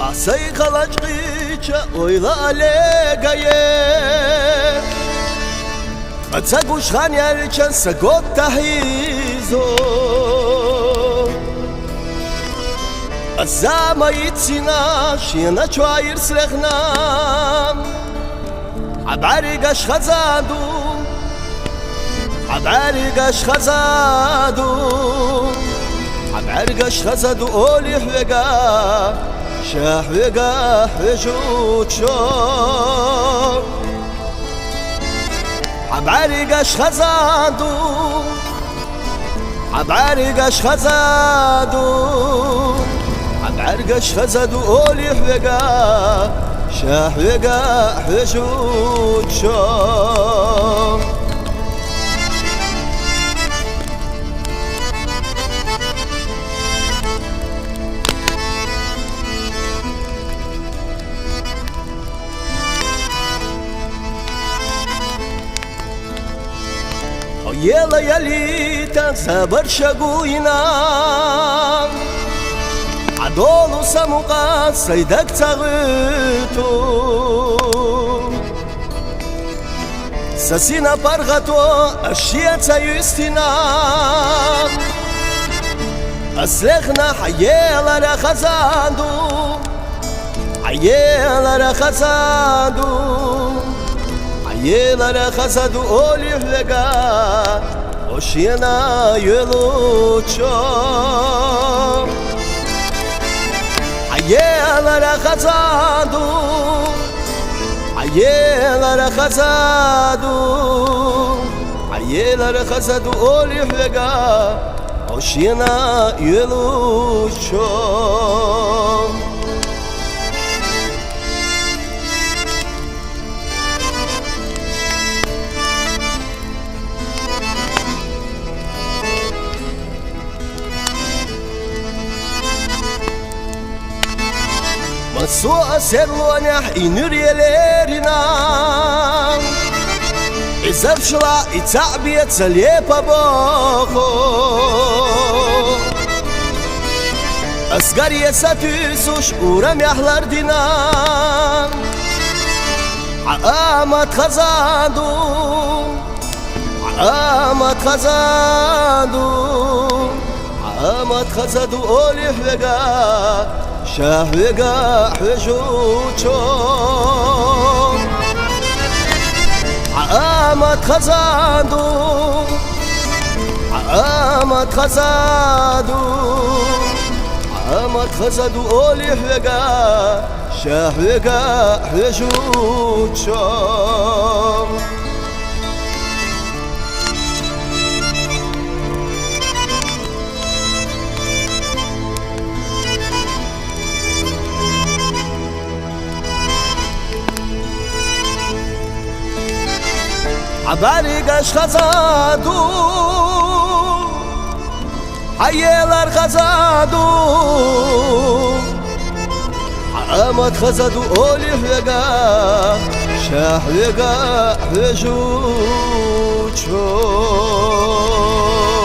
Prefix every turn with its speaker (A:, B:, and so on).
A: Asay kalaçqıça oyla legaye Atsagush khan yarchan sagot tahizo Azama yitzina shina chwair srekhnam Abarigash khazadu Abarigash khazadu Abarigash khazadu olih vega شاه وقاح وجود شوق عبارقش خزادو عبارقش خزادو عبارقش خزادو أولي وقا شاه وقاح وجود شوق يلا يليتا زبر شقوينا عدولو سموقات سيدك تغيتو سسينا برغتو أشياء يستنا أسرخنا حيالا رخزادو حيالا رخزادو Yelara khazadu olih lega Oshina yelucho Yelara khazadu Yelara khazadu Yelara khazadu olih lega Oshina yelucho Masua serlonya inur yelerina Izabshla itabiyat zalepa bokho Asgar yesatüsush uram yahlar dinan Aamat khazadu Aamat khazadu Aamat khazadu olih vega شاه وقاح وجوتشو عامت خزادو عامت خزادو عامت خزادو أوليه وقاح شاه وقاح وجوتشو عبارقش خزادو حيالر خزادو عامت خزادو أوليه وقا شاه وقا وجود شو